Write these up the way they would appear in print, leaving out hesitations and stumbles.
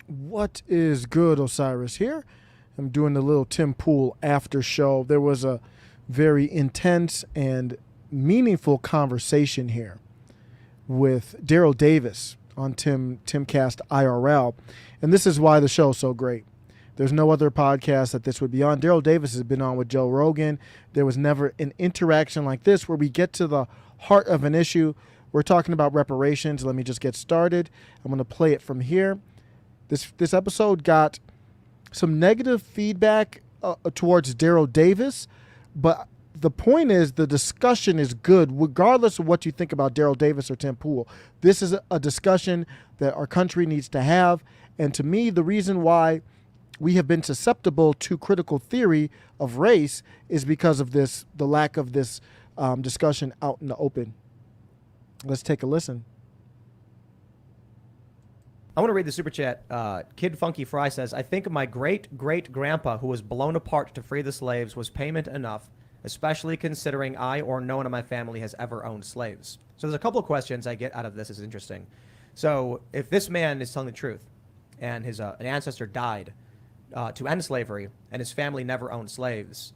What is good, Osiris here? I'm doing the little Tim Pool after show. There was a very intense and meaningful conversation here with Daryl Davis on Timcast IRL. And this is why the show is so great. There's no other podcast that this would be on. Daryl Davis has been on with Joe Rogan. There was never an interaction like this where we get to the heart of an issue. We're talking about reparations. Let me just get started. I'm going to play it from here. This episode got some negative feedback towards Daryl Davis, but the point is the discussion is good regardless of what you think about Daryl Davis or Tim Pool. This is a discussion that our country needs to have, and to me, the reason why we have been susceptible to critical theory of race is because of the lack of this discussion out in the open. Let's take a listen. I want to read the super chat. Kid Funky Fry says, I think my great-great-grandpa who was blown apart to free the slaves was payment enough, especially considering I or no one in my family has ever owned slaves. So there's a couple of questions I get out of this. It's interesting. So if this man is telling the truth and his an ancestor died to end slavery and his family never owned slaves,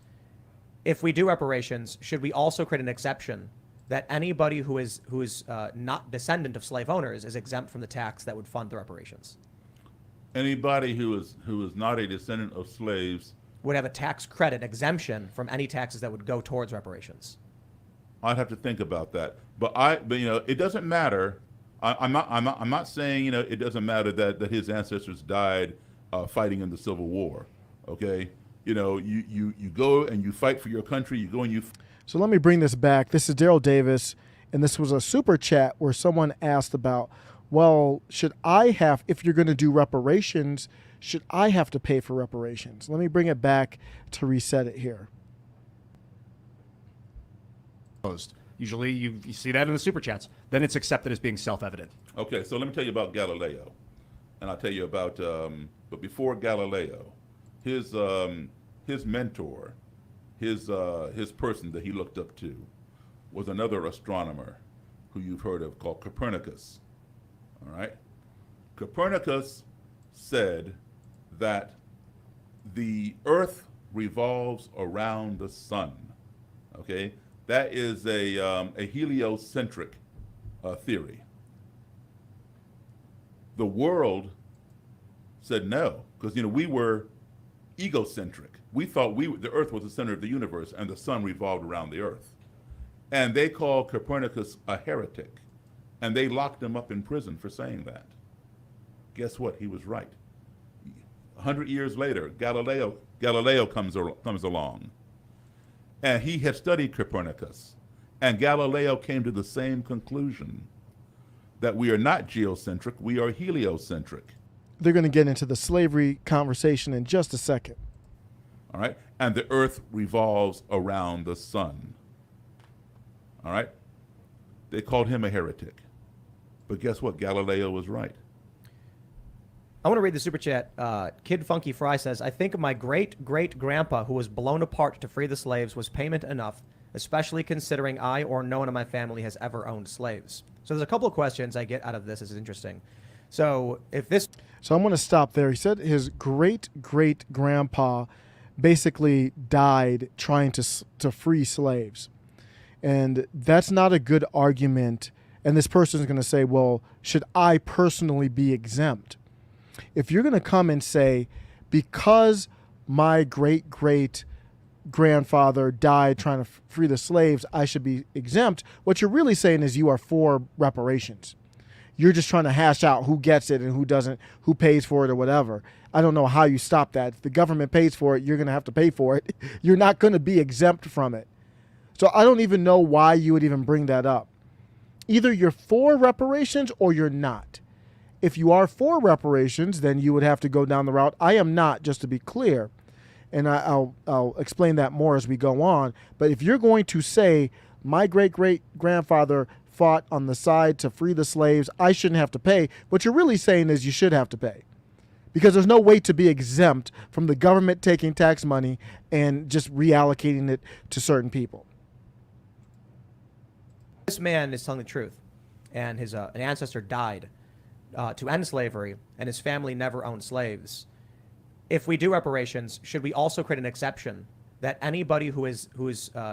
if we do reparations, should we also create an exception that anybody who is not descendant of slave owners is exempt from the tax that would fund the reparations? Anybody who is not a descendant of slaves would have a tax credit exemption from any taxes that would go towards reparations. I'd have to think about that, but it doesn't matter. I'm not saying it doesn't matter that his ancestors died fighting in the Civil War. Okay, you go and you fight for your country. You go and you. So let me bring this back. This is Daryl Davis, and this was a super chat where someone asked about, well, if you're going to do reparations, should I have to pay for reparations? Let me bring it back to reset it here. Usually you see that in the super chats. Then it's accepted as being self-evident. Okay, so let me tell you about Galileo, and I'll tell you about. But before Galileo, his mentor, his person that he looked up to, was another astronomer who you've heard of called Copernicus. All right, Copernicus said that the Earth revolves around the sun. Okay, that is a heliocentric theory. The world said no, because we were egocentric. We thought the Earth was the center of the universe and the sun revolved around the Earth. And they called Copernicus a heretic, and they locked him up in prison for saying that. Guess what? He was right. 100 years later, Galileo comes along, and he had studied Copernicus, and Galileo came to the same conclusion, that we are not geocentric, we are heliocentric. They're going to get into the slavery conversation in just a second. All right, and the Earth revolves around the sun. All right, they called him a heretic, but guess what? Galileo was right. I want to read the super chat. Kid Funky Fry says, I think my great-great-grandpa who was blown apart to free the slaves was payment enough, especially considering I or no one in my family has ever owned slaves. So there's a couple of questions I get out of this. This is interesting. So I'm going to stop there. He said his great-great-grandpa basically died trying to free slaves. And that's not a good argument. And this person is going to say, well, should I personally be exempt? If you're going to come and say, because my great-great-grandfather died trying to free the slaves, I should be exempt, what you're really saying is you are for reparations. You're just trying to hash out who gets it and who doesn't, who pays for it or whatever. I don't know how you stop that. If the government pays for it, you're going to have to pay for it. You're not going to be exempt from it. So I don't even know why you would even bring that up. Either you're for reparations or you're not. If you are for reparations, then you would have to go down the route. I am not, just to be clear. And I'll explain that more as we go on. But if you're going to say, my great-great-grandfather fought on the side to free the slaves, I shouldn't have to pay, what you're really saying is you should have to pay. Because there's no way to be exempt from the government taking tax money and just reallocating it to certain people. This man is telling the truth, and his an ancestor died to end slavery, and his family never owned slaves. If we do reparations, should we also create an exception that anybody who is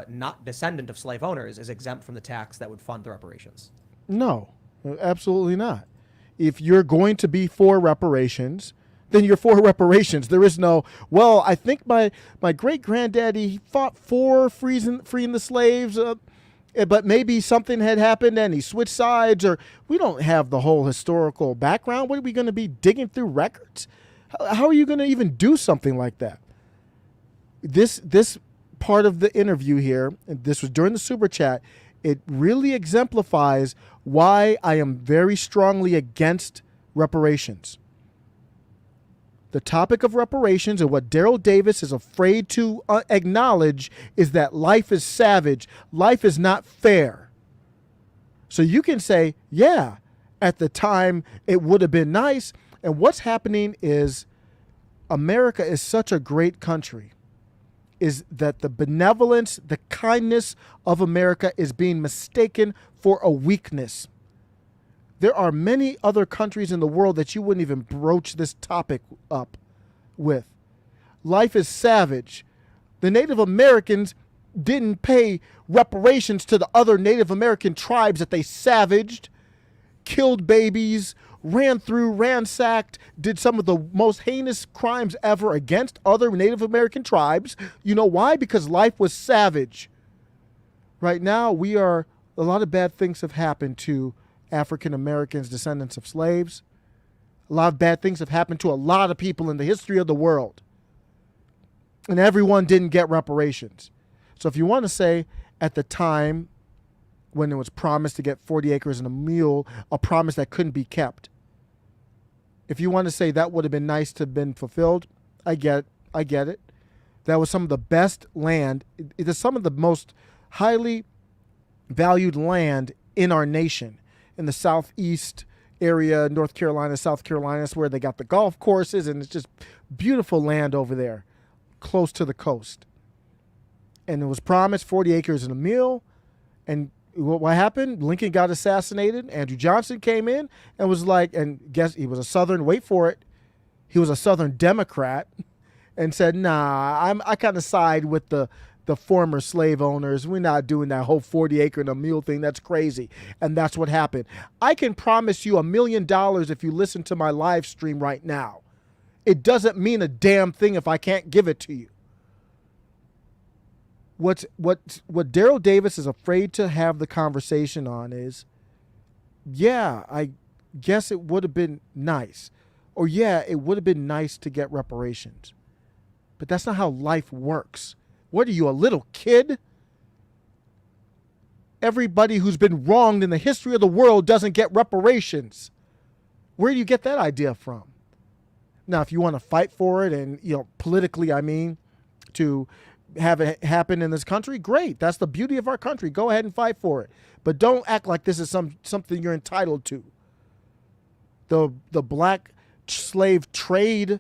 not descendant of slave owners is exempt from the tax that would fund the reparations? No, absolutely not. If you're going to be for reparations, then you're for reparations. There is no, well, I think my great granddaddy fought for freeing the slaves, but maybe something had happened and he switched sides, or we don't have the whole historical background. What are we going to be digging through records? How are you going to even do something like that? This part of the interview here, and this was during the super chat, it really exemplifies why I am very strongly against reparations. The topic of reparations and what Daryl Davis is afraid to acknowledge is that life is savage. Life is not fair. So you can say, yeah, at the time it would have been nice. And what's happening is America is such a great country, is that the benevolence, the kindness of America is being mistaken for a weakness. There are many other countries in the world that you wouldn't even broach this topic up with. Life is savage. The Native Americans didn't pay reparations to the other Native American tribes that they savaged, killed babies, ransacked, did some of the most heinous crimes ever against other Native American tribes. You know why? Because life was savage. Right now, a lot of bad things have happened to African Americans, descendants of slaves. A lot of bad things have happened to a lot of people in the history of the world. And everyone didn't get reparations. So if you want to say at the time when it was promised to get 40 acres and a mule, a promise that couldn't be kept, if you want to say that would have been nice to have been fulfilled, I get it. That was some of the best land. It is some of the most highly valued land in our nation. In the southeast area, North Carolina, South Carolina, is where they got the golf courses, and it's just beautiful land over there, close to the coast. And it was promised 40 acres and a mule. And what happened? Lincoln got assassinated. Andrew Johnson came in and was like, and guess he was a Southern, wait for it, he was a Southern Democrat, and said, nah, I kind of side with the former slave owners. We're not doing that whole 40 acre and a mule thing. That's crazy. And that's what happened. I can promise you $1 million if you listen to my live stream right now. It doesn't mean a damn thing if I can't give it to you. What Daryl Davis is afraid to have the conversation on is, yeah, I guess it would have been nice. Or yeah, it would have been nice to get reparations. But that's not how life works. What are you, a little kid? Everybody who's been wronged in the history of the world doesn't get reparations. Where do you get that idea from? Now, if you want to fight for it and, politically, to have it happen in this country, great. That's the beauty of our country. Go ahead and fight for it. But don't act like this is something you're entitled to. The black slave trade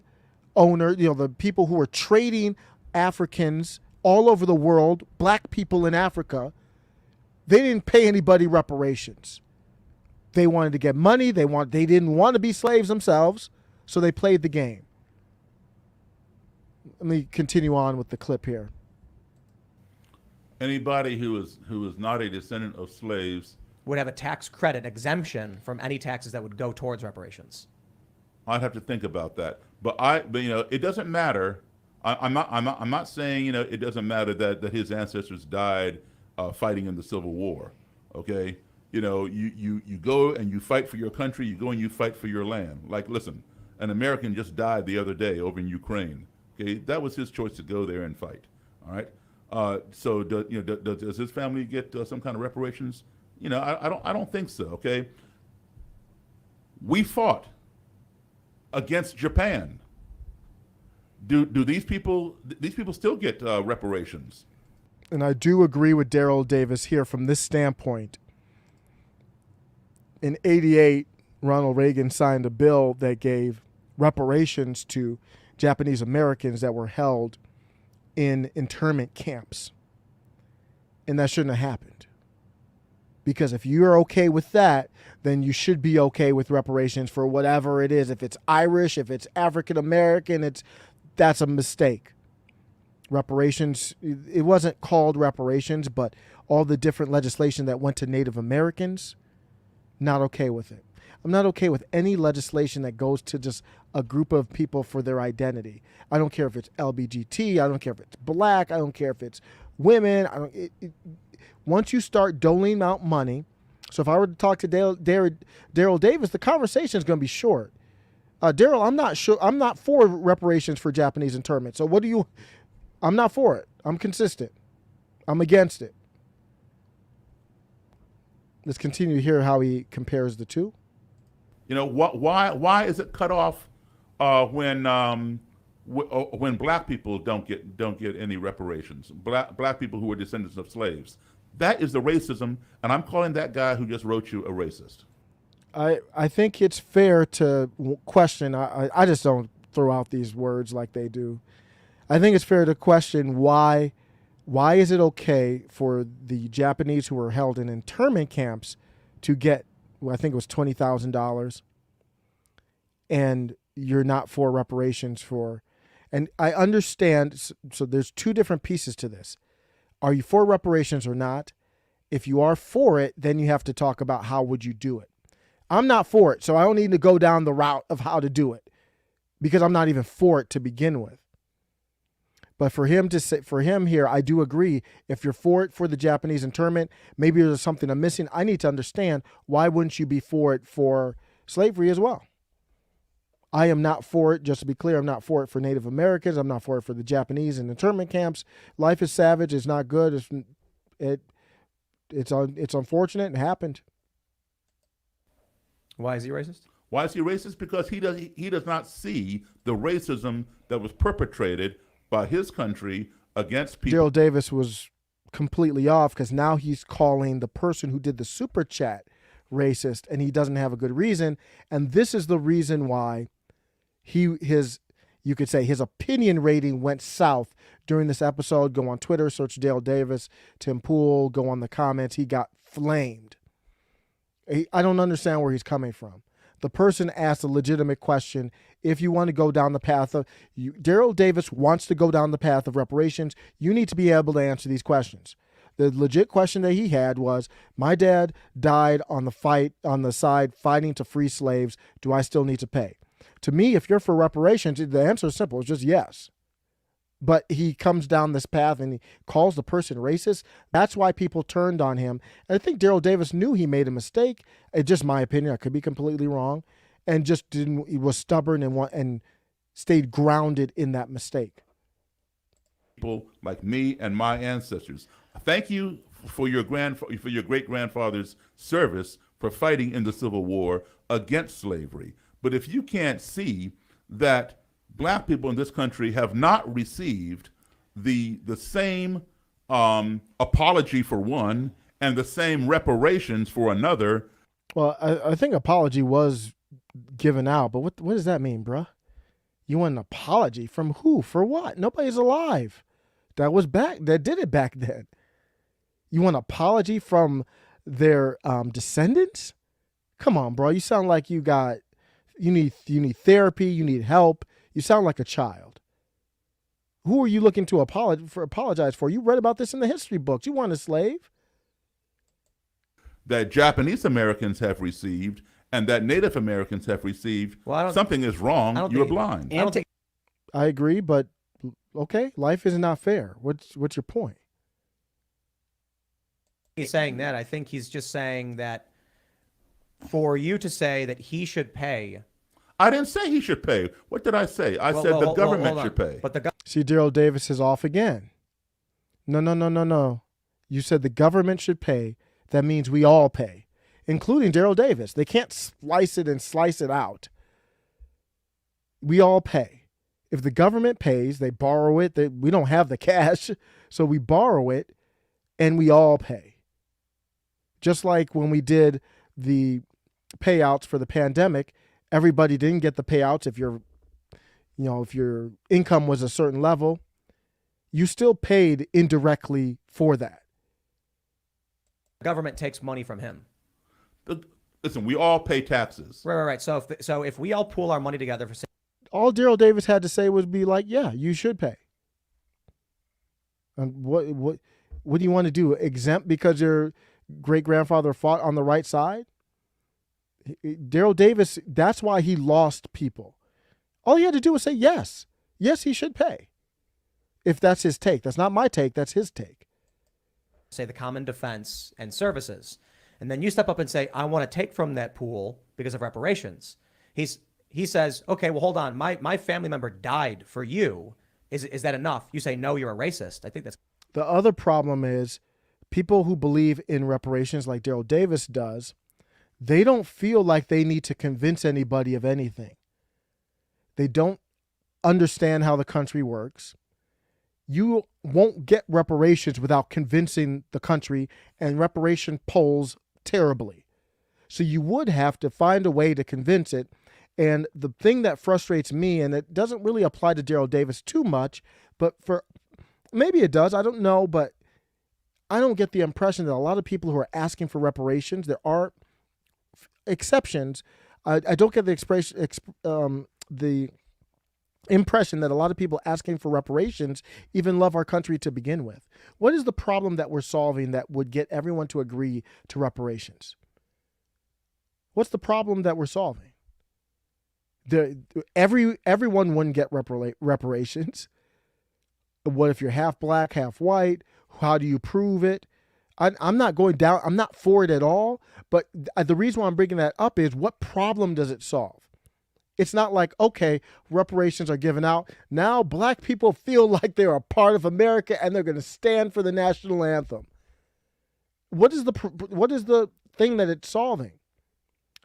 owner, the people who were trading Africans all over the world, black people in Africa, they didn't pay anybody reparations. They wanted to get money. They didn't want to be slaves themselves, so they played the game. Let me continue on with the clip here. Anybody who is not a descendant of slaves would have a tax credit exemption from any taxes that would go towards reparations. I'd have to think about that. But it doesn't matter. I'm not saying it doesn't matter that his ancestors died fighting in the Civil War. Okay, you go and you fight for your country. You go and you fight for your land. Like, listen, an American just died the other day over in Ukraine. Okay, that was his choice to go there and fight. All right. So does his family get some kind of reparations? I don't think so. Okay. We fought against Japan. Do these people still get reparations? And I do agree with Daryl Davis here from this standpoint. In '88, Ronald Reagan signed a bill that gave reparations to Japanese Americans that were held in internment camps. And that shouldn't have happened. Because if you're okay with that, then you should be okay with reparations for whatever it is. If it's Irish, if it's African American, that's a mistake. Reparations, it wasn't called reparations, but all the different legislation that went to Native Americans, not okay with it. I'm not okay with any legislation that goes to just a group of people for their identity. I don't care if it's LBGT. I don't care if it's black. I don't care if it's women. Once you start doling out money, so if I were to talk to Daryl Davis, the conversation is going to be short. Daryl, I'm not for reparations for Japanese internment. So I'm not for it. I'm consistent. I'm against it. Let's continue to hear how he compares the two. Why is it cut off when black people don't get any reparations? Black people who are descendants of slaves. That is the racism, and I'm calling that guy who just wrote you a racist. I think it's fair to question. I just don't throw out these words like they do. I think it's fair to question why is it okay for the Japanese who were held in internment camps to get, I think it was $20,000, and you're not for reparations for, and I understand, so there's two different pieces to this. Are you for reparations or not? If you are for it, then you have to talk about how would you do it. I'm not for it, so I don't need to go down the route of how to do it because I'm not even for it to begin with. But for him here, I do agree. If you're for it for the Japanese internment, maybe there's something I'm missing. I need to understand, why wouldn't you be for it for slavery as well? I am not for it. Just to be clear, I'm not for it for Native Americans. I'm not for it for the Japanese in internment camps. Life is savage. It's not good. It's unfortunate. It happened. Why is he racist? Why is he racist? Because he does not see the racism that was perpetrated by his country against people. Daryl Davis was completely off because now he's calling the person who did the super chat racist, and he doesn't have a good reason. And this is the reason why you could say his opinion rating went south during this episode. Go on Twitter, search Daryl Davis, Tim Pool, go on the comments. He got flamed. I don't understand where he's coming from. The person asked a legitimate question. If you want to go down the path of, Daryl Davis wants to go down the path of reparations, you need to be able to answer these questions. The legit question that he had was, my dad died on the side fighting to free slaves. Do I still need to pay? To me, if you're for reparations, the answer is simple. It's just yes. But he comes down this path and he calls the person racist. That's why people turned on him. And I think Daryl Davis knew he made a mistake. It's just my opinion. I could be completely wrong. And just he was stubborn and stayed grounded in that mistake. People like me and my ancestors. Thank you for your great-grandfather's service for fighting in the Civil War against slavery. But if you can't see that black people in this country have not received the same apology for one and the same reparations for another. Well, I think apology was given out, but what does that mean, bruh? You want an apology from who? For what? Nobody's alive. That did it back then. You want an apology from their descendants? Come on, bro. You sound like you need therapy. You need help. You sound like a child. Who are you looking to apologize for? You read about this in the history books. You weren't a slave. That Japanese Americans have received and that Native Americans have received. Well, something is wrong. You're blind. I agree, but okay, life is not fair. What's your point? He's saying that. I think he's just saying that for you to say that he should pay. I didn't say he should pay. What did I say? I said the government should pay. But see, Daryl Davis is off again. No. You said the government should pay. That means we all pay, including Daryl Davis. They can't slice it out. We all pay. If the government pays, they borrow it. We don't have the cash, so we borrow it, and we all pay. Just like when we did the payouts for the pandemic, everybody didn't get the payouts. If your income was a certain level, you still paid indirectly for that. The government takes money from him. Listen, we all pay taxes. Right. So if we all pool our money together for All Daryl Davis had to say would be like, yeah, you should pay. And what do you want to do? Exempt because your great-grandfather fought on the right side? Daryl Davis, that's why he lost people. All he had to do was say yes. Yes, he should pay. If that's his take. That's not my take, that's his take. say the common defense and services. And then you step up and say, I want to take from that pool because of reparations. He says, okay, well, hold on. My family member died for you. Is that enough? You say, no, you're a racist. I think that's... The other problem is people who believe in reparations like Daryl Davis does, they don't feel like they need to convince anybody of anything. They don't understand how the country works. You won't get reparations without convincing the country, and reparation polls terribly. So you would have to find a way to convince it. And the thing that frustrates me, and it doesn't really apply to Daryl Davis too much, but maybe it does, I don't know, but I don't get the impression that a lot of people who are asking for reparations, there are exceptions. I don't get the impression that a lot of people asking for reparations even love our country to begin with. What is the problem that we're solving that would get everyone to agree to reparations? What's the problem that we're solving? Everyone wouldn't get reparations. What if you're half black, half white? How do you prove it? I'm not going down. I'm not for it at all. But the reason why I'm bringing that up is, what problem does it solve? It's not like, okay, reparations are given out. Now black people feel like they're a part of America and they're going to stand for the national anthem. What is the thing that it's solving?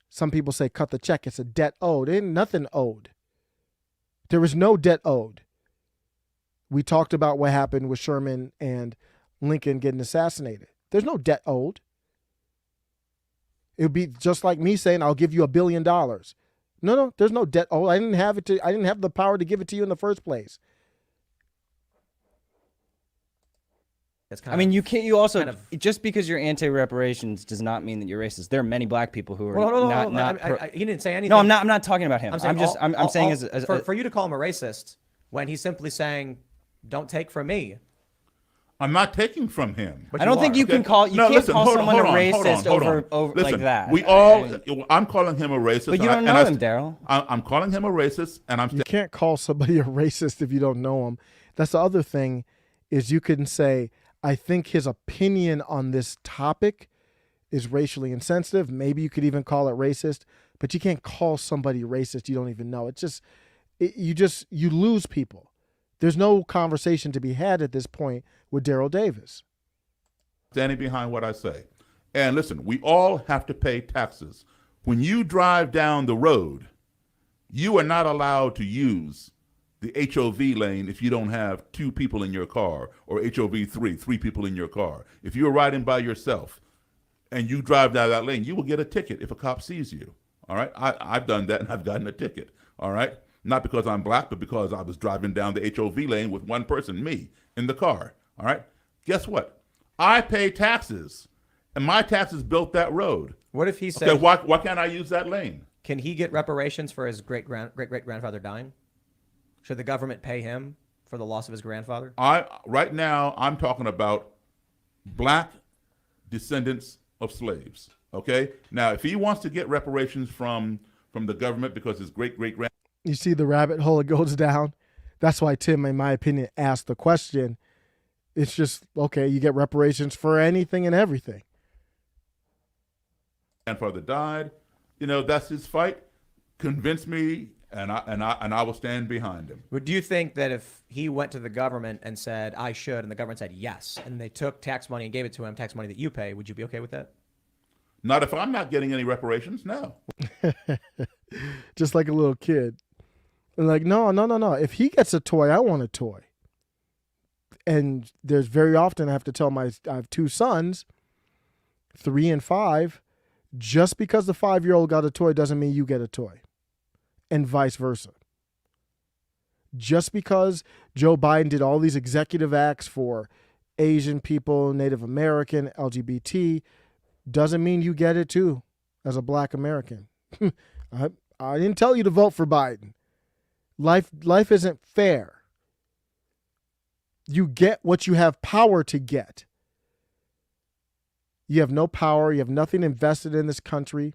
Some people say cut the check. It's a debt owed. Ain't nothing owed. There is no debt owed. We talked about what happened with Sherman and Lincoln getting assassinated. There's no debt owed. It would be just like me saying, I'll give you $1 billion. No, there's no debt owed. I didn't have the power to give it to you in the first place. I mean, you also just because you're anti-reparations does not mean that you're racist. There are many black people who are not. He didn't say anything. No, I'm not talking about him. I'm saying for you to call him a racist when he's simply saying, "Don't take from me." I'm not taking from him. I don't think you can call someone a racist over listen, like that. I'm calling him a racist. But you don't know him, Daryl. I'm calling him a racist, and You can't call somebody a racist if you don't know him. That's the other thing, is you can say, I think his opinion on this topic is racially insensitive. Maybe you could even call it racist, but you can't call somebody racist you don't even know. It's just, you lose people. There's no conversation to be had at this point with Daryl Davis. Standing behind what I say. And listen, we all have to pay taxes. When you drive down the road, you are not allowed to use the HOV lane if you don't have 2 people in your car, or HOV 3 people in your car. If you're riding by yourself and you drive down that lane, you will get a ticket if a cop sees you. All right? I've done that and I've gotten a ticket. All right? Not because I'm black, but because I was driving down the HOV lane with one person, me, in the car. All right? Guess what? I pay taxes, and my taxes built that road. What if he said, okay, why can't I use that lane? Can he get reparations for his great-great-grandfather dying? Should the government pay him for the loss of his grandfather? Right now, I'm talking about black descendants of slaves. Okay? Now, if he wants to get reparations from the government because his great-great-grand... You see the rabbit hole it goes down? That's why Tim, in my opinion, asked the question. It's just, okay, you get reparations for anything and everything. Grandfather died. That's his fight. Convince me, and I will stand behind him. But do you think that if he went to the government and said, I should, and the government said yes, and they took tax money and gave it to him, tax money that you pay, would you be okay with that? Not if I'm not getting any reparations, no. Just like a little kid. And like, no. If he gets a toy, I want a toy. And there's very often I have to tell I have 2 sons, 3 and 5, just because the 5-year-old got a toy doesn't mean you get a toy. And vice versa. Just because Joe Biden did all these executive acts for Asian people, Native American, LGBT, doesn't mean you get it too as a black American. I didn't tell you to vote for Biden. Life isn't fair. You get what you have power to get. You have no power. You have nothing invested in this country.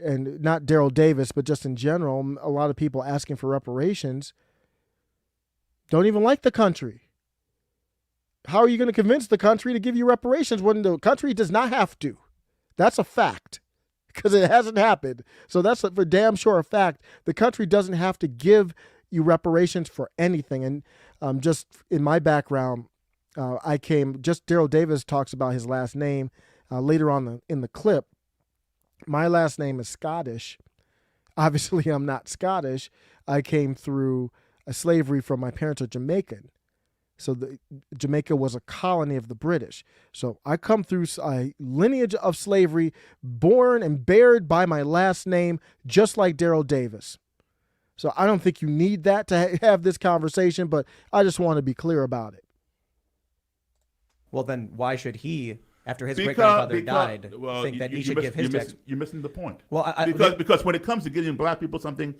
And not Daryl Davis, but just in general, a lot of people asking for reparations don't even like the country. How are you going to convince the country to give you reparations when the country does not have to? That's a fact, because it hasn't happened. So that's for damn sure a fact. The country doesn't have to give you reparations for anything. And just in my background, Daryl Davis talks about his last name later on in the clip. My last name is Scottish. Obviously, I'm not Scottish. I came through slavery from my parents are Jamaican. So Jamaica was a colony of the British. So I come through a lineage of slavery, born and bared by my last name, just like Daryl Davis. So I don't think you need that to have this conversation, but I just want to be clear about it. Well, then why should he, after his great-grandfather died, think that he should give his tax? You're missing the point. Well, because when it comes to giving black people something,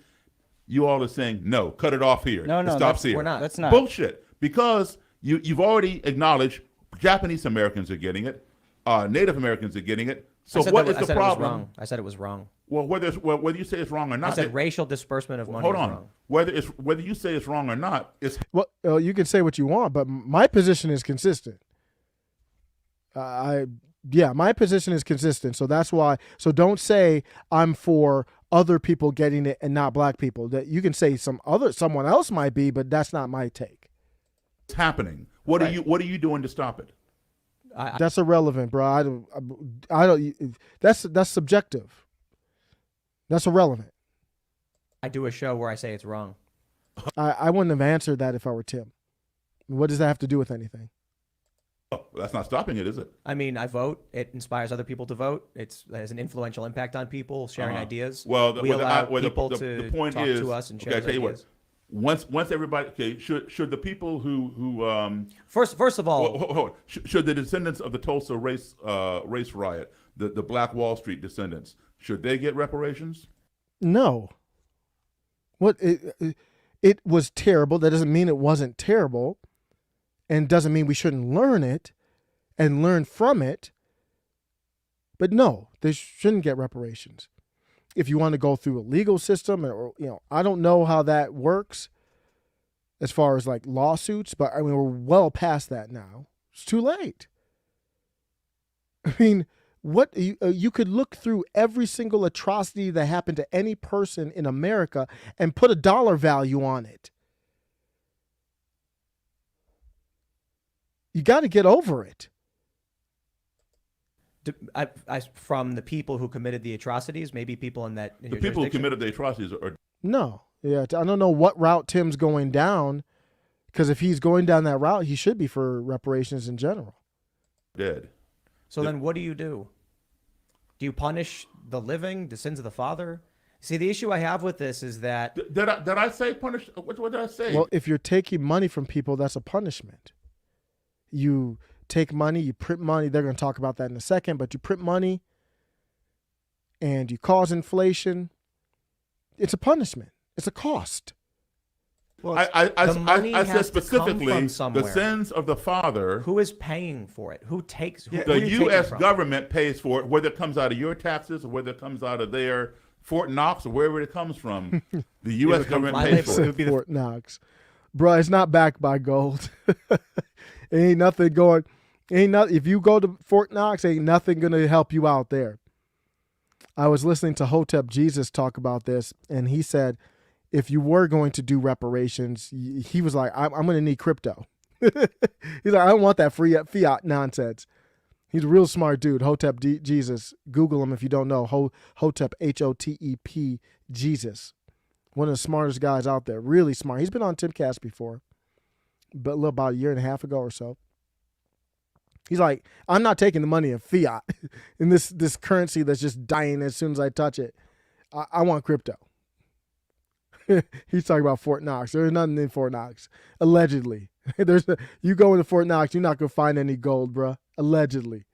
you all are saying, no, cut it off here. No, it stops here. we're not. That's not. Bullshit. Because you've already acknowledged Japanese Americans are getting it, Native Americans are getting it. So what is the problem? I said it was wrong. Well, whether you say it's wrong or not, I said racial disbursement of money. Hold is on. wrong. Whether you say it's wrong or not, it's well, you can say what you want, but my position is consistent. My position is consistent. So that's why. So don't say I'm for other people getting it and not black people. That you can say someone else might be, but that's not my take. it's happening. What are you doing to stop it? That's irrelevant, bro. I don't. That's subjective. That's irrelevant. I do a show where I say it's wrong. I wouldn't have answered that if I were Tim. What does that have to do with anything? Oh, that's not stopping it, is it? I mean, I vote. It inspires other people to vote. It has an influential impact on people, sharing ideas. Well, we allow people the to point talk is, to us and share okay, I tell you ideas. what. Once everybody, should the people who First of all, hold on. Should the descendants of the Tulsa race riot, the Black Wall Street descendants, should they get reparations? No. What it was terrible. That doesn't mean it wasn't terrible, and doesn't mean we shouldn't learn it and learn from it. But no, they shouldn't get reparations. If you want to go through a legal system, or I don't know how that works as far as like lawsuits, but I mean we're well past that now. It's too late. I mean, what you could look through every single atrocity that happened to any person in America and put a dollar value on it. You got to get over it. From the people who committed the atrocities, maybe people in The people who committed the atrocities are No. Yeah, I don't know what route Tim's going down, because if he's going down that route, he should be for reparations in general. dead. So then what do you do? Do you punish the living, the sins of the father? See, the issue I have with this is that... Did I say punish? What did I say? Well, if you're taking money from people, that's a punishment. You take money, you print money. They're going to talk about that in a second, but you print money and you cause inflation. It's a punishment. It's a cost. Well, I said specifically the sins of the father. Who is paying for it? Who takes? The U.S. government pays for it, whether it comes out of your taxes or whether it comes out of their Fort Knox or wherever it comes from. The U.S. government pays for it. Fort Knox, bro, it's not backed by gold. Ain't nothing going. If you go to Fort Knox, ain't nothing gonna help you out there. I was listening to Hotep Jesus talk about this, and he said, if you were going to do reparations, he was like, I'm going to need crypto. He's like, I don't want that fiat nonsense. He's a real smart dude, Hotep Jesus. Google him if you don't know. Hotep, Hotep, Jesus. One of the smartest guys out there. Really smart. He's been on Timcast before, but about a year and a half ago or so. He's like, I'm not taking the money in fiat in this currency that's just dying as soon as I touch it. I want crypto. He's talking about Fort Knox. There's nothing in Fort Knox. Allegedly. You go into Fort Knox, you're not going to find any gold, bruh. Allegedly.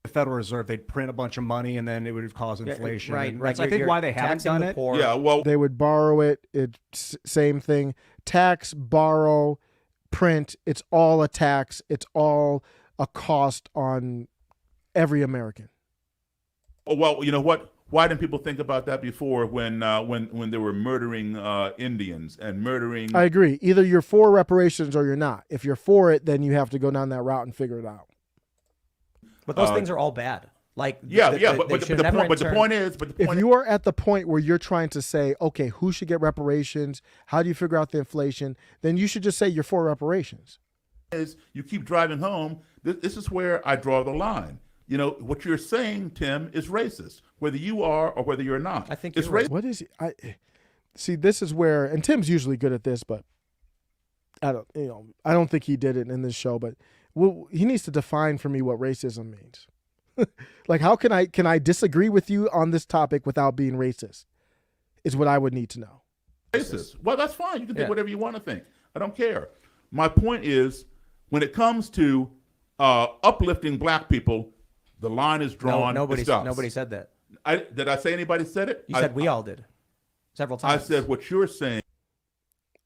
the Federal Reserve, they'd print a bunch of money and then it would cause inflation. right, And right. That's, I think, why they haven't taxing done the it. poor. Yeah, well, They would borrow it. It's same thing. Tax, borrow, print. It's all a tax. It's all a cost on every American. well, you know what? Why didn't people think about that before when they were murdering Indians and murdering? I agree. Either you're for reparations or you're not. If you're for it, then you have to go down that route and figure it out. But those things are all bad. Like But they the should never point is, If you are at the point where you're trying to say, okay, who should get reparations? How do you figure out the inflation? Then you should just say you're for reparations. is you keep driving home. This is where I draw the line. You know, what you're saying, Tim, is racist, whether you are or whether you're not. I think it's you're right. racist. What is see? This is where, and Tim's usually good at this, but I don't think he did it in this show. But he needs to define for me what racism means. Like, how can I disagree with you on this topic without being racist? Is what I would need to know. Racist. Well, that's fine. You can think whatever you want to think. I don't care. My point is, when it comes to uplifting black people, the line is drawn. Nobody nobody said that. Did I say anybody said it? You said we all did. Several I times. said what you're saying.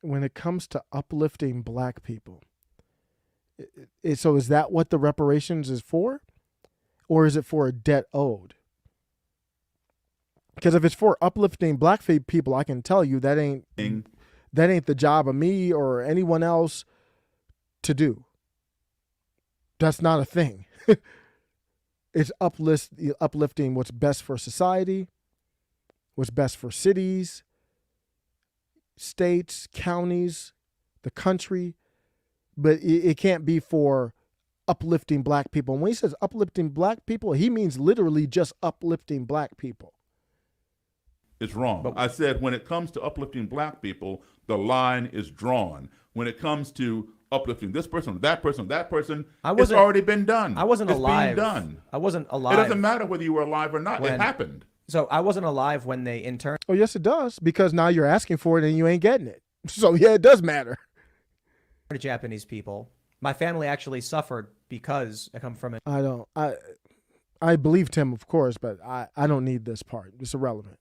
When it comes to uplifting black people, so is that what the reparations is for? Or is it for a debt owed? Because if it's for uplifting black people, I can tell you that ain't the job of me or anyone else to do. That's not a thing. It's uplifting what's best for society, what's best for cities, states, counties, the country, but it can't be for uplifting black people. And when he says uplifting black people, he means literally just uplifting black people. It's wrong. I said when it comes to uplifting black people, the line is drawn. When it comes to uplifting this person, that person, it's already been done. I wasn't alive. It's being done. I wasn't alive. It doesn't matter whether you were alive or not. It happened. So I wasn't alive when they interned. Oh, yes, it does, because now you're asking for it and you ain't getting it. So, yeah, it does matter. Japanese people. My family actually suffered because I come from it. I believed him, of course, but I don't need this part. It's irrelevant.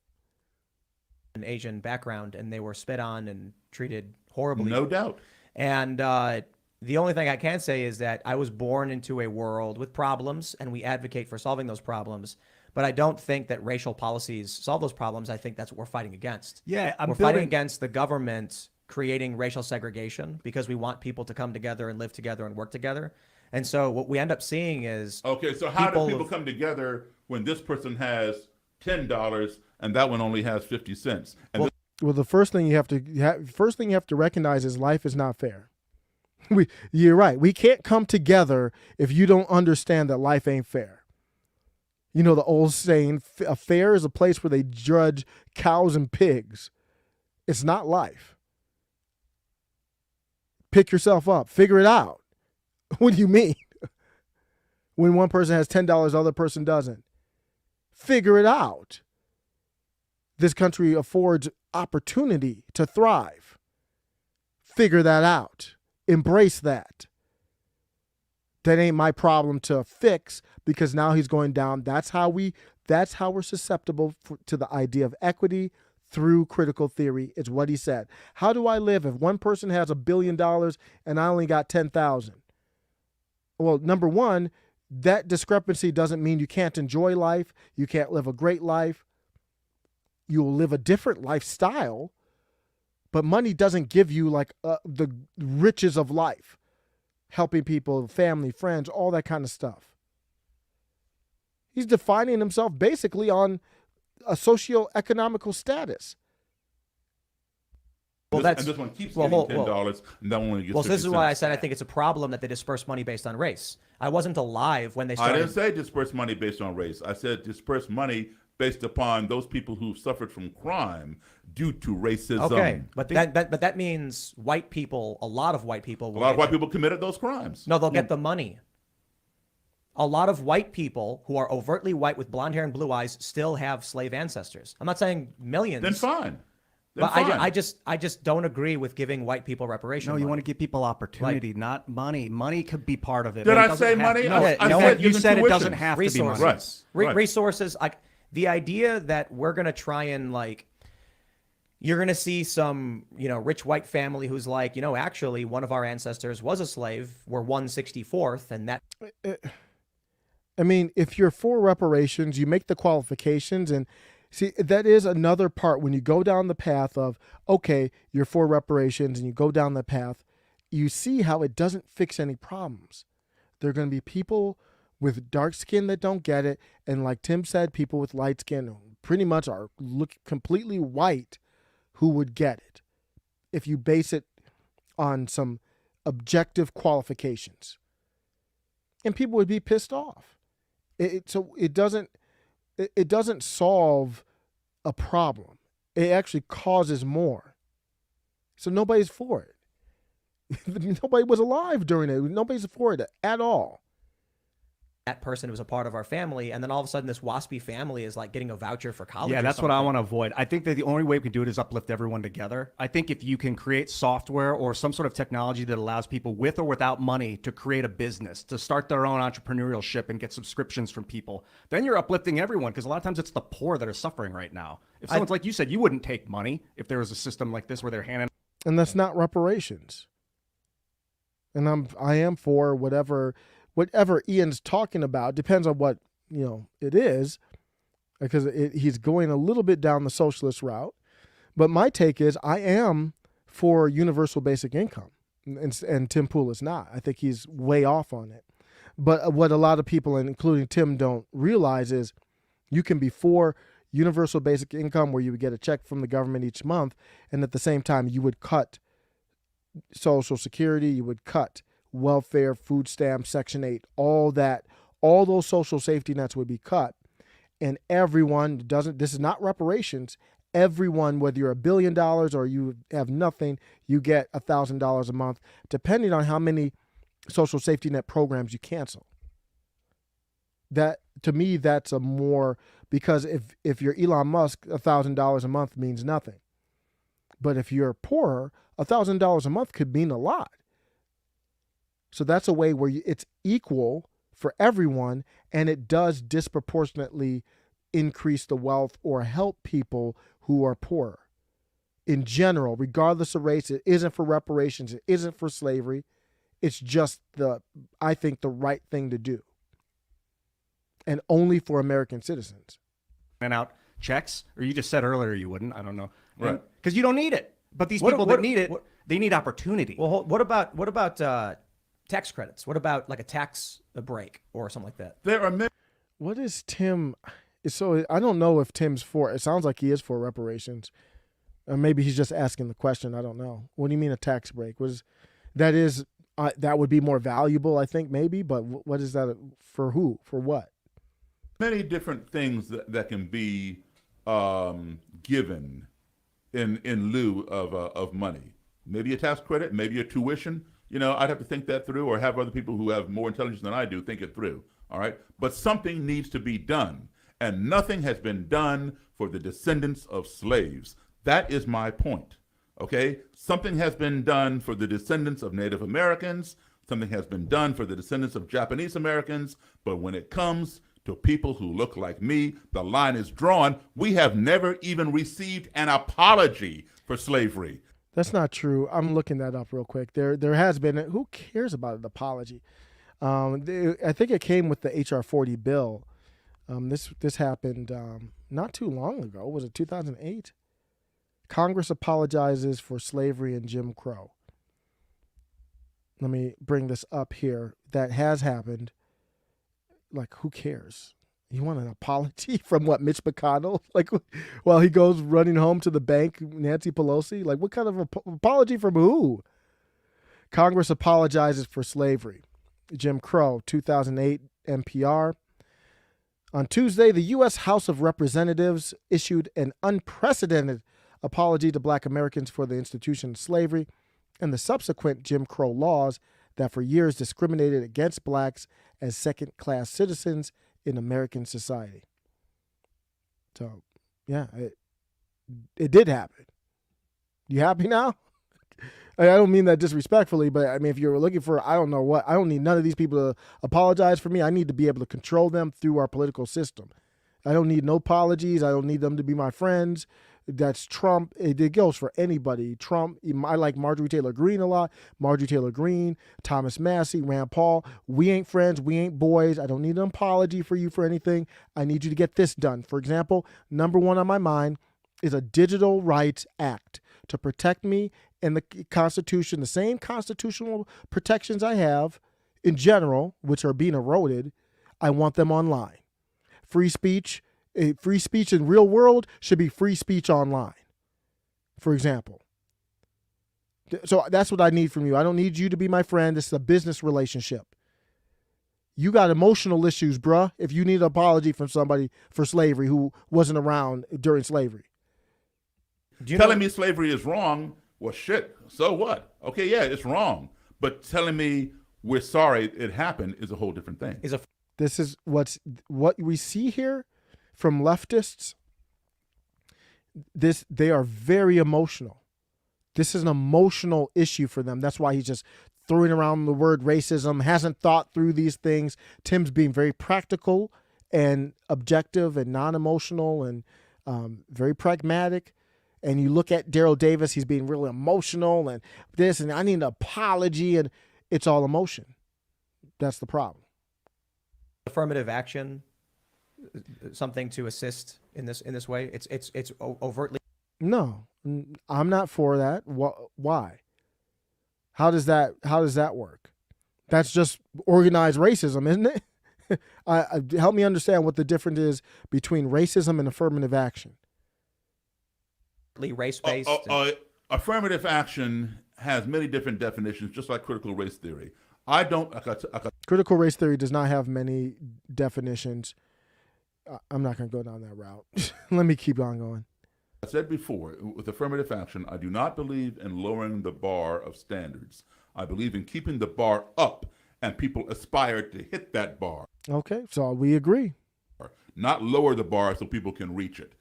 An Asian background, and they were spit on and treated horribly. No doubt. And the only thing I can say is that I was born into a world with problems, and we advocate for solving those problems. But I don't think that racial policies solve those problems. I think that's what we're fighting against. Yeah, we're fighting against the government creating racial segregation because we want people to come together and live together and work together. And so what we end up seeing is okay. So how do people come together when this person has $10 and that one only has 50 cents? And well, the first thing you have to recognize is life is not fair. You're right. We can't come together if you don't understand that life ain't fair. You know the old saying, a fair is a place where they judge cows and pigs. It's not life. Pick yourself up. Figure it out. What do you mean? When one person has $10, the other person doesn't. Figure it out. This country affords opportunity to thrive. Figure that out. Embrace that. That ain't my problem to fix because now he's going down. That's how we're susceptible to the idea of equity through critical theory. It's what he said. How do I live if one person has $1 billion and I only got 10,000? Well, number one, that discrepancy doesn't mean you can't enjoy life. You can't live a great life. You will live a different lifestyle, but money doesn't give you like the riches of life, helping people, family, friends, all that kind of stuff. He's defining himself basically on a socio-economical status. Well, and this one keeps getting $10, and that one only gets 50 so this is why I cents. said I think it's a problem that they disperse money based on race. I wasn't alive when they started. I didn't say disperse money based on race. I said disperse money based upon those people who suffered from crime due to racism. Okay, but that means white people, a lot of white people. A lot of white people committed those crimes. No, they'll get the money. A lot of white people who are overtly white with blonde hair and blue eyes still have slave ancestors. I'm not saying millions. Then fine. But fine. I just don't agree with giving white people reparations. No, you money. want to give people opportunity, not money. Money could be part of it. Did but it I doesn't say have- money? No, I said you give said them it doesn't tuition. have resources. to be money. Right. Resources. The idea that we're gonna try and you're going to see some, rich white family who's like, actually one of our ancestors was a slave. We're 164th. And that. I mean, if you're for reparations, you make the qualifications. And see, that is another part when you go down the path of, okay, you're for reparations and you go down the path, you see how it doesn't fix any problems. There are going to be people with dark skin that don't get it. And like Tim said, people with light skin who pretty much look completely white who would get it if you base it on some objective qualifications. And people would be pissed off. So it doesn't solve a problem. It actually causes more. So nobody's for it. Nobody was alive during it. Nobody's for it at all. That person was a part of our family, and then all of a sudden this waspy family is getting a voucher for college. Yeah, or that's what I something. want to avoid. I think that the only way we can do it is uplift everyone together. I think if you can create software or some sort of technology that allows people with or without money to create a business, to start their own entrepreneurship and get subscriptions from people, then you're uplifting everyone, because a lot of times it's the poor that are suffering right now. If someone's like you said, you wouldn't take money if there was a system like this where they're handing. And that's not reparations. And I am for whatever Ian's talking about. Depends on what it is, because he's going a little bit down the socialist route. But my take is I am for universal basic income, and Tim Pool is not. I think he's way off on it. But what a lot of people, and including Tim, don't realize is you can be for universal basic income, where you would get a check from the government each month, and at the same time you would cut Social Security, you would cut welfare, food stamps, Section 8, all those social safety nets would be cut. And everyone this is not reparations. Everyone, whether you're $1 billion or you have nothing, you get $1,000 a month, depending on how many social safety net programs you cancel. That, to me, that's a more, because if you're Elon Musk, $1,000 a month means nothing. But if you're poorer, $1,000 a month could mean a lot. So that's a way where it's equal for everyone, and it does disproportionately increase the wealth or help people who are poorer. In general, regardless of race, it isn't for reparations, it isn't for slavery. It's just I think the right thing to do. And only for American citizens. And out checks, or you just said earlier you wouldn't. I don't know. Right. Because you don't need it. But these people that need it, they need opportunity. Well, what about tax credits? What about a tax break or something like that? There are many. What is Tim? So I don't know if Tim's for. It sounds like he is for reparations, or maybe he's just asking the question. I don't know. What do you mean a tax break? That would be more valuable, I think, maybe. But what is that for? Who? For what? Many different things that can be given in lieu of money. Maybe a tax credit, maybe a tuition. I'd have to think that through, or have other people who have more intelligence than I do think it through. All right. But something needs to be done. And nothing has been done for the descendants of slaves. That is my point. Okay. Something has been done for the descendants of Native Americans. Something has been done for the descendants of Japanese Americans. But when it comes to people who look like me, the line is drawn. We have never even received an apology for slavery. That's not true. I'm looking that up real quick. There has been. Who cares about an apology? I think it came with the HR 40 bill. This happened not too long ago. Was it 2008? Congress apologizes for slavery and Jim Crow. Let me bring this up here. That has happened. Who cares? You want an apology from what, Mitch McConnell? While he goes running home to the bank, Nancy Pelosi? What kind of apology from who? Congress apologizes for slavery. Jim Crow, 2008, NPR. On Tuesday, the U.S. House of Representatives issued an unprecedented apology to Black Americans for the institution of slavery and the subsequent Jim Crow laws that for years discriminated against blacks as second-class citizens in American society. So, yeah, it did happen. You happy now? I don't mean that disrespectfully, but I mean, if you're looking for, I don't know what, I don't need none of these people to apologize for me. I need to be able to control them through our political system. I don't need no apologies. I don't need them to be my friends. That's Trump. It goes for anybody. Trump, I like Marjorie Taylor Greene a lot. Marjorie Taylor Greene, Thomas Massey, Rand Paul. We ain't friends. We ain't boys. I don't need an apology for you for anything. I need you to get this done. For example, number one on my mind is a Digital Rights Act to protect me and the Constitution, the same constitutional protections I have in general, which are being eroded. I want them online. Free speech in real world should be free speech online, for example. So that's what I need from you. I don't need you to be my friend. This is a business relationship. You got emotional issues, bruh, if you need an apology from somebody for slavery who wasn't around during slavery. Telling me slavery is wrong, well, shit, so what? Okay, yeah, it's wrong. But telling me we're sorry it happened is a whole different thing. This is what we see here from leftists. They are very emotional. This is an emotional issue for them. That's why he's just throwing around the word racism, hasn't thought through these things. Tim's being very practical and objective and non-emotional and very pragmatic. And you look at Daryl Davis, he's being really emotional and this, and I need an apology, and it's all emotion. That's the problem. Affirmative action, something to assist in this way. It's overtly. No, I'm not for that. Why? How does that work? That's just organized racism, isn't it? Help me understand what the difference is between racism and affirmative action. Race-based. Affirmative action has many different definitions, just like critical race theory. Critical race theory does not have many definitions. I'm not going to go down that route. Let me keep on going. I said before, with affirmative action, I do not believe in lowering the bar of standards. I believe in keeping the bar up, and people aspire to hit that bar. Okay, so we agree. Not lower the bar so people can reach it.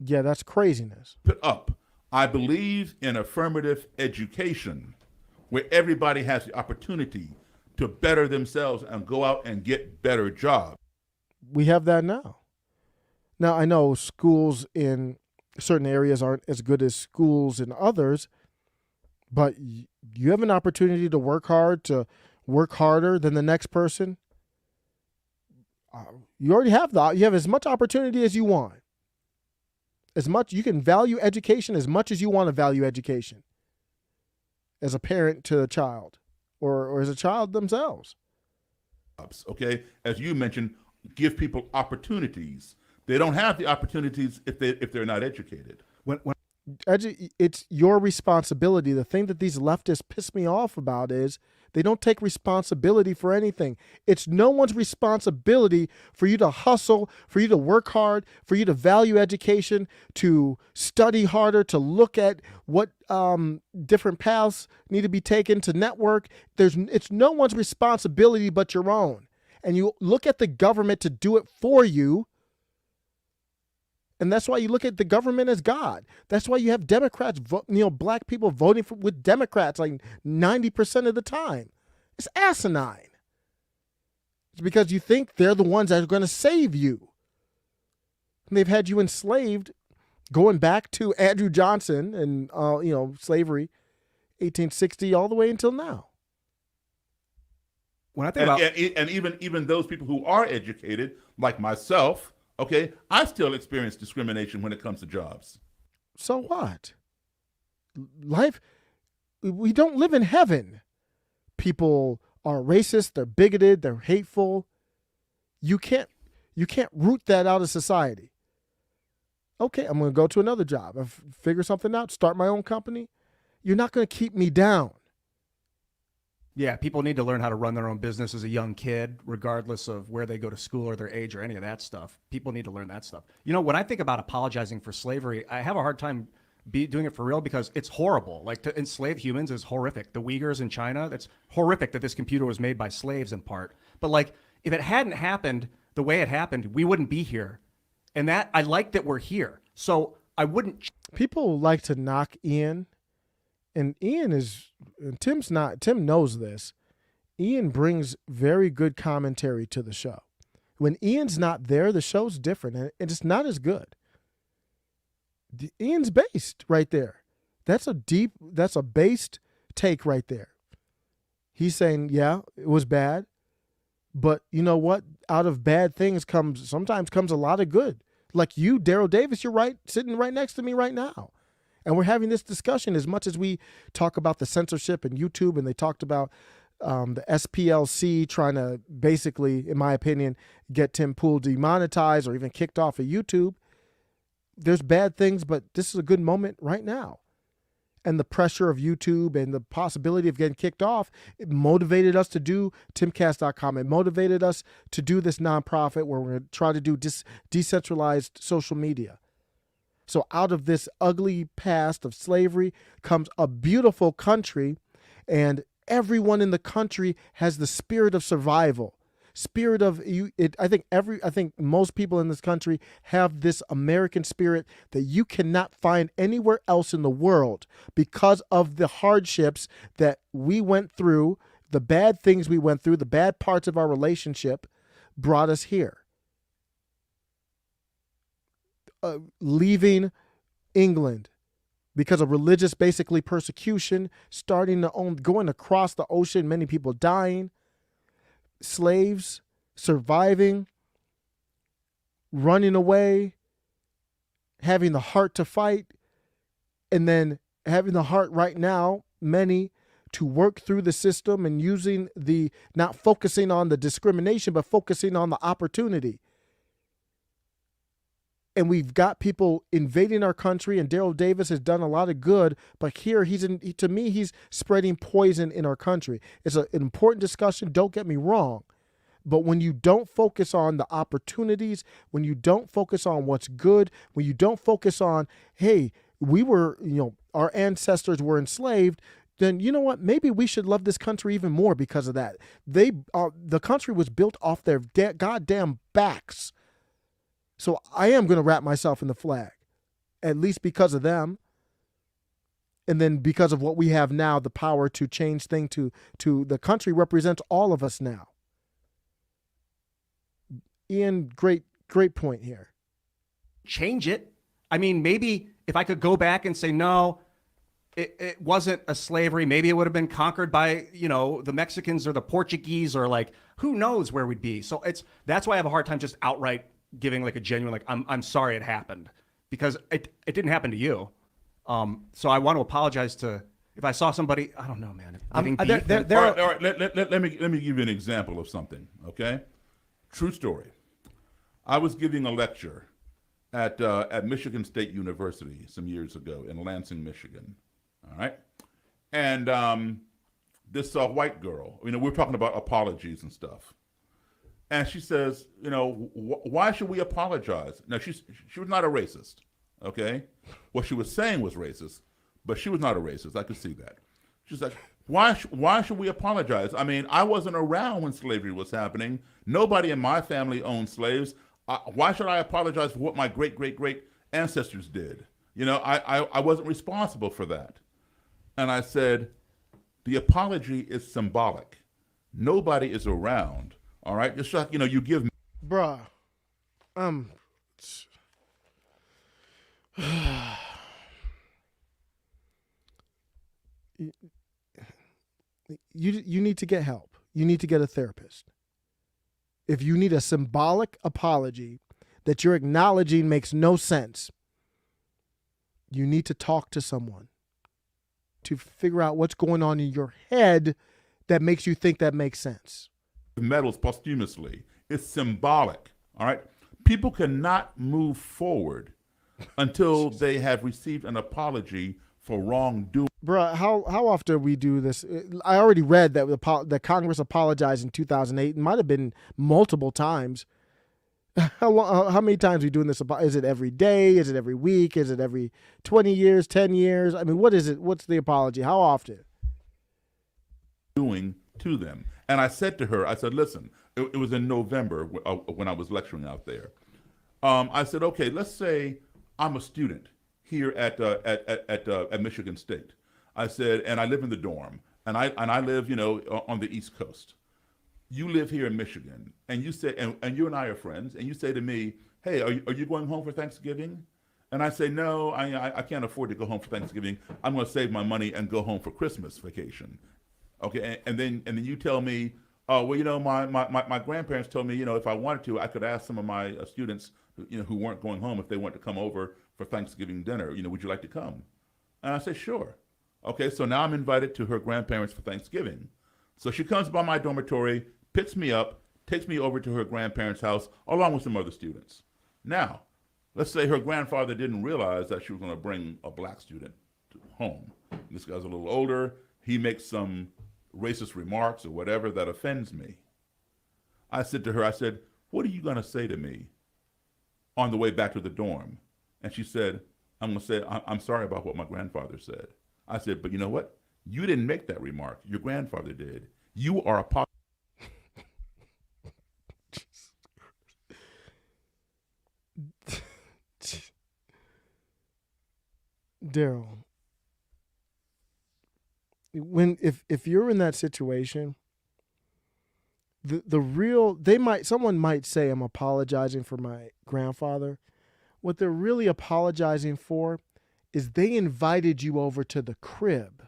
Yeah, that's craziness. Keep it up. I believe in affirmative education, where everybody has the opportunity to better themselves and go out and get better jobs. We have that now. Now, I know schools in certain areas aren't as good as schools in others, but you have an opportunity to work hard, to work harder than the next person. You already have you have as much opportunity as you want. As much you can value education as much as you want to value education as a parent to a child or as a child themselves. Okay, as you mentioned, give people opportunities. They don't have the opportunities if they're not educated. It's your responsibility. The thing that these leftists piss me off about is they don't take responsibility for anything. It's no one's responsibility for you to hustle, for you to work hard, for you to value education, to study harder, to look at what different paths need to be taken, to network. It's no one's responsibility but your own. And you look at the government to do it for you. And that's why you look at the government as God. That's why you have Democrats, black people voting with Democrats like 90% of the time. It's asinine. It's because you think they're the ones that are going to save you. And they've had you enslaved going back to Andrew Johnson and, slavery, 1860 all the way until now. When I think about and even those people who are educated, like myself, okay, I still experience discrimination when it comes to jobs. So what? We don't live in heaven. People are racist, they're bigoted, they're hateful. You can't root that out of society. Okay, I'm going to go to another job. I figure something out, start my own company. You're not going to keep me down. Yeah, people need to learn how to run their own business as a young kid, regardless of where they go to school or their age or any of that stuff. People need to learn that stuff. When I think about apologizing for slavery, I have a hard time doing it for real because it's horrible. Like, to enslave humans is horrific. The Uyghurs in China, that's horrific that this computer was made by slaves in part. But like, if it hadn't happened the way it happened, we wouldn't be here. And that I like that we're here. So I wouldn't. People like to knock Ian, and Tim knows this. Ian brings very good commentary to the show. When Ian's not there, the show's different, and it's not as good. Ian's based right there. That's a based take right there. He's saying, yeah, it was bad, but you know what? Out of bad things sometimes comes a lot of good. Like you, Daryl Davis, you're right, sitting right next to me right now. And we're having this discussion as much as we talk about the censorship and YouTube, and they talked about the SPLC trying to basically, in my opinion, get Tim Pool demonetized or even kicked off of YouTube. There's bad things, but this is a good moment right now. And the pressure of YouTube and the possibility of getting kicked off, it motivated us to do Timcast.com. It motivated us to do this nonprofit where we're going to try to do decentralized social media. So out of this ugly past of slavery comes a beautiful country, and everyone in the country has the spirit of survival. Spirit of you. I think most people in this country have this American spirit that you cannot find anywhere else in the world because of the hardships that we went through, the bad things we went through, the bad parts of our relationship brought us here. Leaving England because of religious, basically persecution, going across the ocean, many people dying. Slaves, surviving, running away, having the heart to fight, and then having the heart right now, many, to work through the system and not focusing on the discrimination, but focusing on the opportunity. And we've got people invading our country, and Daryl Davis has done a lot of good, but here to me, he's spreading poison in our country. It's an important discussion, don't get me wrong, but when you don't focus on the opportunities, when you don't focus on what's good, when you don't focus on, hey, our ancestors were enslaved, then you know what? Maybe we should love this country even more because of that. The country was built off their goddamn backs. So I am going to wrap myself in the flag, at least because of them. And then because of what we have now, the power to change things to the country represents all of us now. Ian, great point here. Change it. I mean, maybe if I could go back and say, no, it wasn't a slavery. Maybe it would have been conquered by, the Mexicans or the Portuguese, or like, who knows where we'd be. So that's why I have a hard time just outright giving like a genuine, like, I'm sorry it happened, because it didn't happen to you. So I want to apologize if I saw somebody, I don't know, man. All right, let me give you an example of something, okay? True story. I was giving a lecture at Michigan State University some years ago in Lansing, Michigan, all right? And this white girl, we're talking about apologies and stuff. And she says, why should we apologize? Now, she was not a racist, okay? What she was saying was racist, but she was not a racist. I could see that. She's like, why should we apologize? I mean, I wasn't around when slavery was happening. Nobody in my family owned slaves. Why should I apologize for what my great ancestors did? I wasn't responsible for that. And I said, the apology is symbolic. Nobody is around. All right, just like you give. Bruh, you need to get help. You need to get a therapist. If you need a symbolic apology that you're acknowledging makes no sense, you need to talk to someone to figure out what's going on in your head that makes you think that makes sense. Medals posthumously. It's symbolic. All right. People cannot move forward until they have received an apology for wrongdoing. Bruh, how often we do this? I already read that Congress apologized in 2008. It might have been multiple times. How many times are we doing this? Is it every day? Is it every week? Is it every 20 years, 10 years? I mean, what is it? What's the apology? How often? Doing to them. And I said to her, listen, it was in November when I was lecturing out there. I said, okay, let's say I'm a student here at Michigan State. I said, and I live in the dorm, and I live, on the East Coast. You live here in Michigan, and you say, and you and I are friends, and you say to me, hey, are you going home for Thanksgiving? And I say, no, I can't afford to go home for Thanksgiving. I'm going to save my money and go home for Christmas vacation. Okay, and then you tell me, oh, well, my grandparents told me, if I wanted to, I could ask some of my students, who weren't going home if they wanted to come over for Thanksgiving dinner. Would you like to come? And I say, sure. Okay, so now I'm invited to her grandparents for Thanksgiving. So she comes by my dormitory, picks me up, takes me over to her grandparents' house, along with some other students. Now, let's say her grandfather didn't realize that she was going to bring a black student home. This guy's a little older. He makes some racist remarks or whatever that offends me. I said to her, what are you going to say to me on the way back to the dorm? And she said, I'm going to say, I'm sorry about what my grandfather said. I said, but you know what? You didn't make that remark. Your grandfather did. You are a Daryl, if you're in that situation, someone might say I'm apologizing for my grandfather. What they're really apologizing for is they invited you over to the crib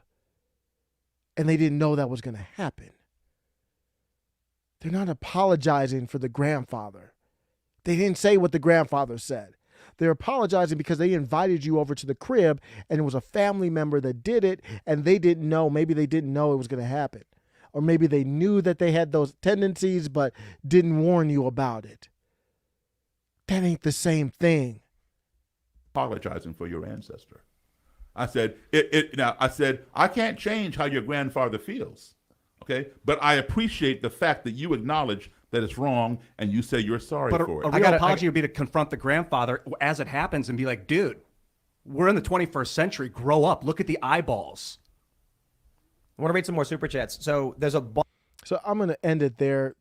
and they didn't know that was going to happen. They're not apologizing for the grandfather. They didn't say what the grandfather said. They're apologizing because they invited you over to the crib and it was a family member that did it and they didn't know. Maybe they didn't know it was going to happen. Or maybe they knew that they had those tendencies but didn't warn you about it. That ain't the same thing. Apologizing for your ancestor. I said, I can't change how your grandfather feels. Okay? But I appreciate the fact that you acknowledge that it's wrong and you say you're sorry for it. A real apology would be to confront the grandfather as it happens and be like, dude, we're in the 21st century. Grow up. Look at the eyeballs. I want to read some more super chats. So there's So I'm going to end it there.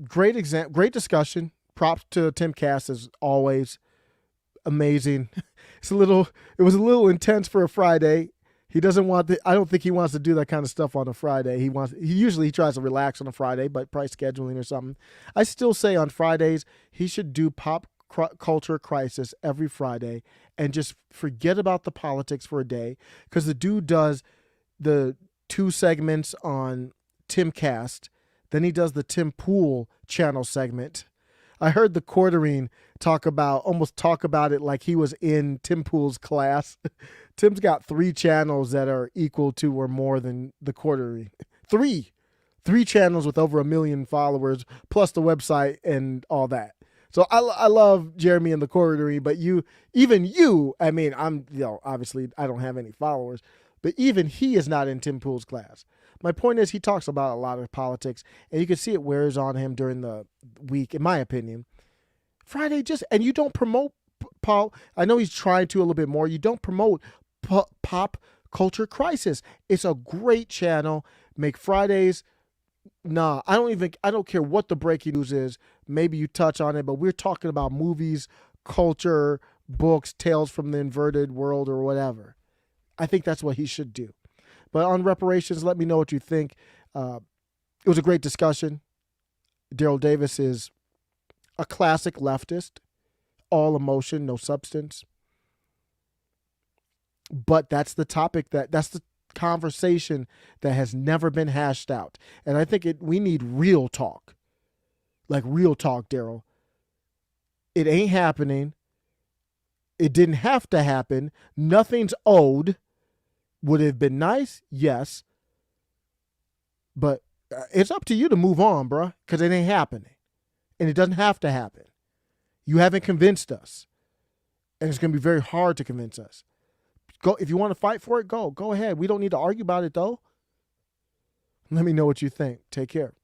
Great discussion. Props to Timcast as always. Amazing. It was a little intense for a Friday. He doesn't want I don't think he wants to do that kind of stuff on a Friday. He usually tries to relax on a Friday, but probably scheduling or something. I still say on Fridays, he should do pop culture crisis every Friday and just forget about the politics for a day, because the dude does the 2 segments on Timcast, then he does the Tim Pool channel segment. I heard the Quartering talk about it like he was in Tim Pool's class. Tim's got 3 channels that are equal to or more than the Quartering. 3 channels with over 1 million followers, plus the website and all that. So I love Jeremy and the Quartering, but I mean, obviously I don't have any followers, but even he is not in Tim Pool's class. My point is, he talks about a lot of politics, and you can see it wears on him during the week, in my opinion. Friday and you don't promote, Paul, I know he's trying to a little bit more, you don't promote pop culture crisis. It's a great channel. Make Fridays, I don't care what the breaking news is. Maybe you touch on it, but we're talking about movies, culture, books, tales from the inverted world or whatever. I think that's what he should do. But on reparations, let me know what you think. It was a great discussion. Daryl Davis is a classic leftist, all emotion, no substance. But that's the topic that's the conversation that has never been hashed out. And I think we need real talk. Like real talk, Daryl. It ain't happening. It didn't have to happen. Nothing's owed. Would it have been nice? Yes. But it's up to you to move on, bro, because it ain't happening. And it doesn't have to happen. You haven't convinced us. And it's going to be very hard to convince us. Go, if you want to fight for it, go ahead. We don't need to argue about it, though. Let me know what you think. Take care.